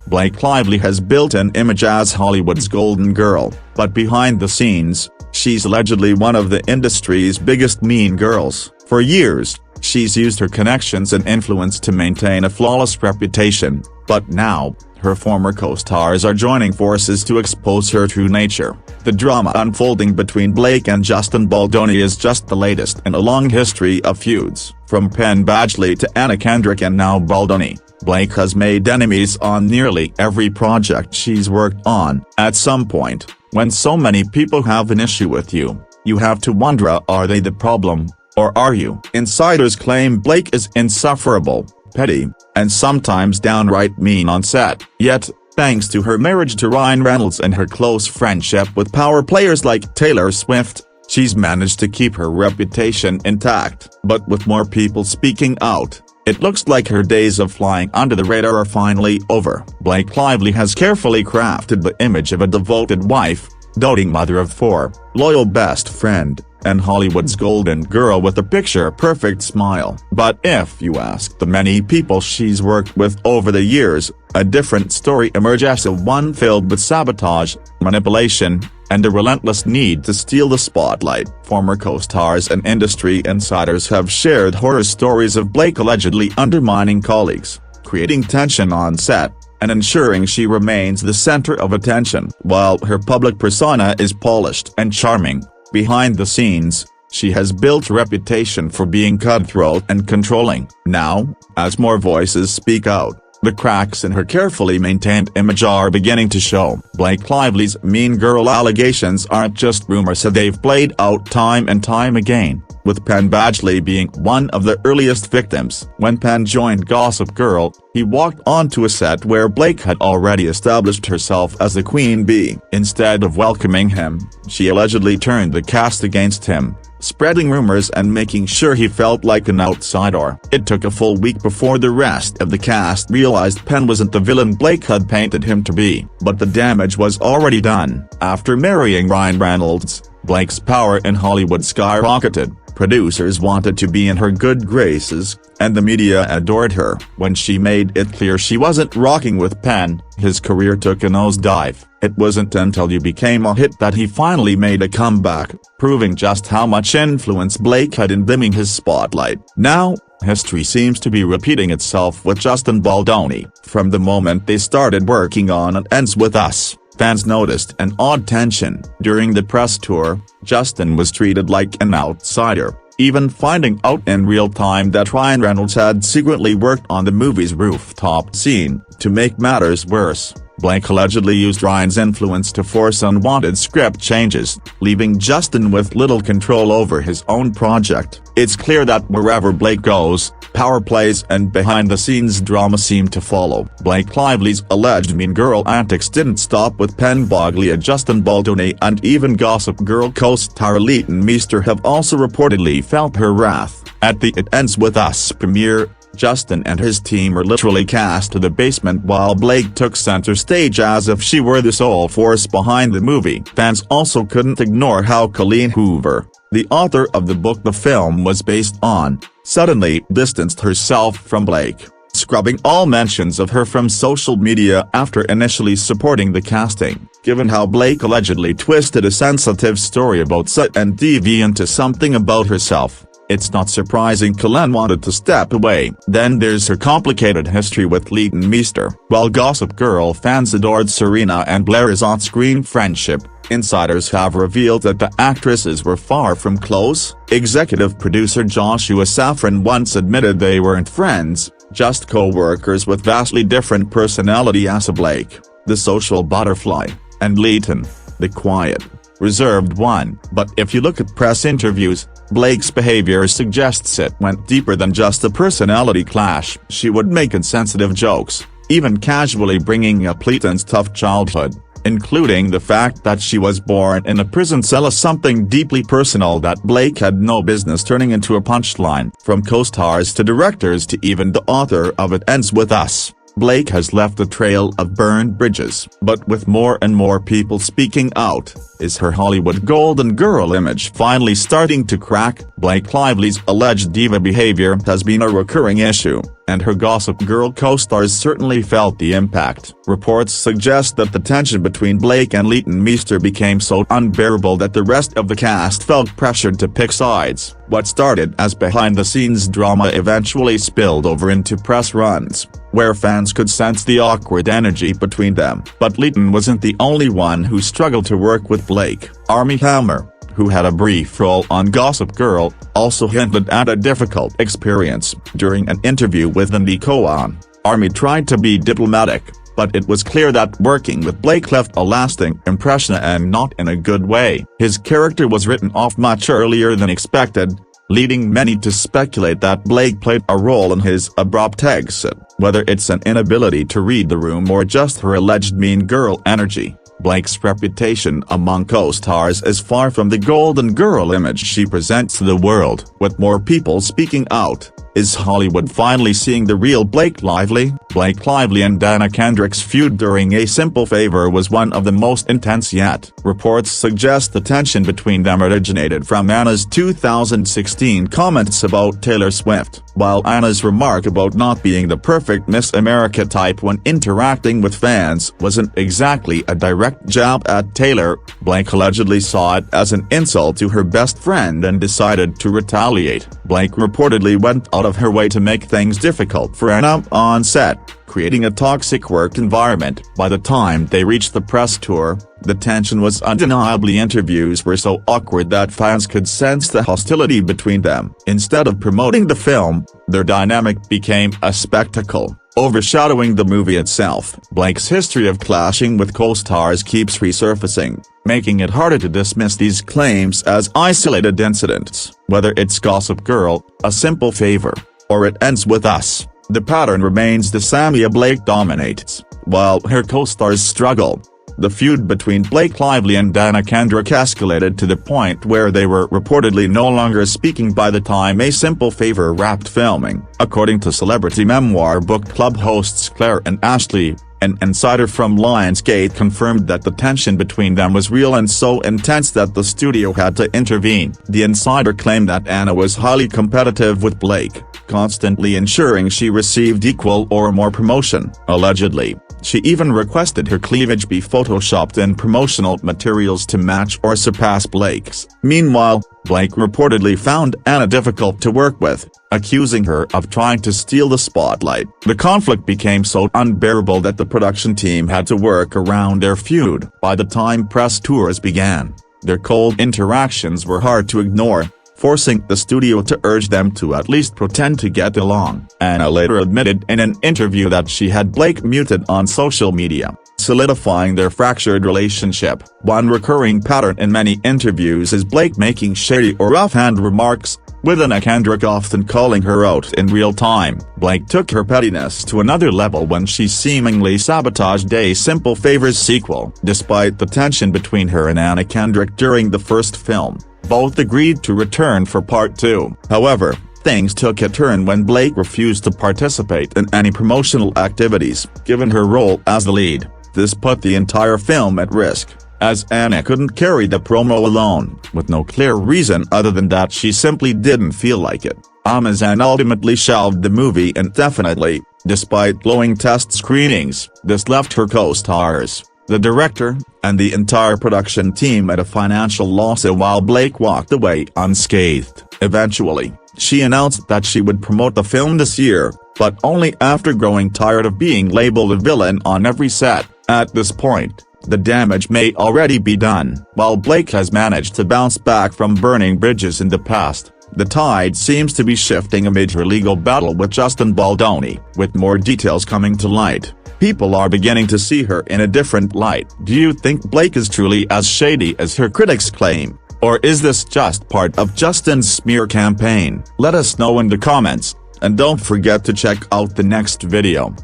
Blake Lively has built an image as Hollywood's golden girl, but behind the scenes, she's allegedly one of the industry's biggest mean girls. For years, she's used her connections and influence to maintain a flawless reputation, but now, her former co-stars are joining forces to expose her true nature. The drama unfolding between Blake and Justin Baldoni is just the latest in a long history of feuds. From Penn Badgely to Anna Kendrick and now Baldoni, Blake has made enemies on nearly every project she's worked on. At some point, when so many people have an issue with you, you have to wonder, are they the problem, or are you? Insiders claim Blake is insufferable, petty, and sometimes downright mean on set. Yet, thanks to her marriage to Ryan Reynolds and her close friendship with power players like Taylor Swift, she's managed to keep her reputation intact. But with more people speaking out, it looks like her days of flying under the radar are finally over. Blake Lively has carefully crafted the image of a devoted wife, doting mother of 4, loyal best friend, and Hollywood's golden girl with a picture-perfect smile. But if you ask the many people she's worked with over the years, a different story emerges, one filled with sabotage, manipulation, and a relentless need to steal the spotlight. Former co-stars and industry insiders have shared horror stories of Blake allegedly undermining colleagues, creating tension on set, and ensuring she remains the center of attention. While her public persona is polished and charming, behind the scenes, she has built a reputation for being cutthroat and controlling. Now, as more voices speak out, the cracks in her carefully maintained image are beginning to show. Blake Lively's mean girl allegations aren't just rumors, they've played out time and time again, with Penn Badgely being one of the earliest victims. When Penn joined Gossip Girl, he walked onto a set where Blake had already established herself as the queen bee. Instead of welcoming him, she allegedly turned the cast against him, spreading rumors and making sure he felt like an outsider. It took a full week before the rest of the cast realized Penn wasn't the villain Blake had painted him to be. But the damage was already done. After marrying Ryan Reynolds, Blake's power in Hollywood skyrocketed. Producers wanted to be in her good graces, and the media adored her. When she made it clear she wasn't rocking with Penn, his career took a nosedive. It wasn't until You became a hit that he finally made a comeback, proving just how much influence Blake had in dimming his spotlight. Now, history seems to be repeating itself with Justin Baldoni. From the moment they started working on It Ends With Us, fans noticed an odd tension. During the press tour, Justin was treated like an outsider, even finding out in real time that Ryan Reynolds had secretly worked on the movie's rooftop scene. To make matters worse, Blake allegedly used Ryan's influence to force unwanted script changes, leaving Justin with little control over his own project. It's clear that wherever Blake goes, power plays and behind-the-scenes drama seem to follow. Blake Lively's alleged mean girl antics didn't stop with Penn Badgely. Justin Baldoni and even Gossip Girl co-star Leighton Meester have also reportedly felt her wrath. At the It Ends With Us premiere, Justin and his team were literally cast to the basement while Blake took center stage as if she were the sole force behind the movie. Fans also couldn't ignore how Colleen Hoover, the author of the book the film was based on, suddenly distanced herself from Blake, scrubbing all mentions of her from social media after initially supporting the casting. Given how Blake allegedly twisted a sensitive story about Sut and DV into something about herself, it's not surprising Colleen wanted to step away. Then there's her complicated history with Leighton Meester. While Gossip Girl fans adored Serena and Blair's on-screen friendship, insiders have revealed that the actresses were far from close. Executive producer Joshua Safran once admitted they weren't friends, just co-workers with vastly different personality as Blake, the social butterfly, and Leighton, the quiet, reserved one. But if you look at press interviews, Blake's behavior suggests it went deeper than just a personality clash. She would make insensitive jokes, even casually bringing up Leighton's tough childhood, including the fact that she was born in a prison cell as something deeply personal that Blake had no business turning into a punchline. From co-stars to directors to even the author of It Ends With Us, Blake has left a trail of burned bridges, but with more and more people speaking out, is her Hollywood golden girl image finally starting to crack? Blake Lively's alleged diva behavior has been a recurring issue, and her Gossip Girl co-stars certainly felt the impact. Reports suggest that the tension between Blake and Leighton Meester became so unbearable that the rest of the cast felt pressured to pick sides. What started as behind-the-scenes drama eventually spilled over into press runs, where fans could sense the awkward energy between them. But Leighton wasn't the only one who struggled to work with Blake. Armie Hammer, who had a brief role on Gossip Girl, also hinted at a difficult experience. During an interview with the Nicoan, Armie tried to be diplomatic, but it was clear that working with Blake left a lasting impression, and not in a good way. His character was written off much earlier than expected, leading many to speculate that Blake played a role in his abrupt exit. Whether it's an inability to read the room or just her alleged mean girl energy, Blake's reputation among co-stars is far from the golden girl image she presents to the world. With more people speaking out, is Hollywood finally seeing the real Blake Lively? Blake Lively and Anna Kendrick's feud during A Simple Favor was one of the most intense yet. Reports suggest the tension between them originated from Anna's 2016 comments about Taylor Swift. While Anna's remark about not being the perfect Miss America type when interacting with fans wasn't exactly a direct jab at Taylor, Blake allegedly saw it as an insult to her best friend and decided to retaliate. Blake reportedly went out of her way to make things difficult for Anna on set, creating a toxic work environment. By the time they reached the press tour, the tension was undeniably. Interviews were so awkward that fans could sense the hostility between them. Instead of promoting the film, their dynamic became a spectacle, overshadowing the movie itself. Blake's history of clashing with co-stars keeps resurfacing, making it harder to dismiss these claims as isolated incidents. Whether it's Gossip Girl, A Simple Favor, or It Ends With Us, the pattern remains the same. Blake dominates, while her co-stars struggle. The feud between Blake Lively and Anna Kendrick escalated to the point where they were reportedly no longer speaking by the time A Simple Favor wrapped filming. According to Celebrity Memoir Book Club hosts Claire and Ashley, an insider from Lionsgate confirmed that the tension between them was real and so intense that the studio had to intervene. The insider claimed that Anna was highly competitive with Blake, constantly ensuring she received equal or more promotion. Allegedly, she even requested her cleavage be photoshopped in promotional materials to match or surpass Blake's. Meanwhile, Blake reportedly found Anna difficult to work with, accusing her of trying to steal the spotlight. The conflict became so unbearable that the production team had to work around their feud. By the time press tours began, their cold interactions were hard to ignore, forcing the studio to urge them to at least pretend to get along. Anna later admitted in an interview that she had Blake muted on social media, solidifying their fractured relationship. One recurring pattern in many interviews is Blake making shady or offhand remarks, with Anna Kendrick often calling her out in real time. Blake took her pettiness to another level when she seemingly sabotaged A Simple Favor's sequel. Despite the tension between her and Anna Kendrick during the first film, both agreed to return for part 2. However, things took a turn when Blake refused to participate in any promotional activities, given her role as the lead. This put the entire film at risk, as Anna couldn't carry the promo alone, with no clear reason other than that she simply didn't feel like it. Amazon ultimately shelved the movie indefinitely, despite glowing test screenings. This left her co-stars, the director, and the entire production team at a financial loss, while Blake walked away unscathed. Eventually, she announced that she would promote the film this year, but only after growing tired of being labeled a villain on every set. At this point, the damage may already be done. While Blake has managed to bounce back from burning bridges in the past, the tide seems to be shifting amid her legal battle with Justin Baldoni. With more details coming to light, people are beginning to see her in a different light. Do you think Blake is truly as shady as her critics claim? Or is this just part of Justin's smear campaign? Let us know in the comments, and don't forget to check out the next video.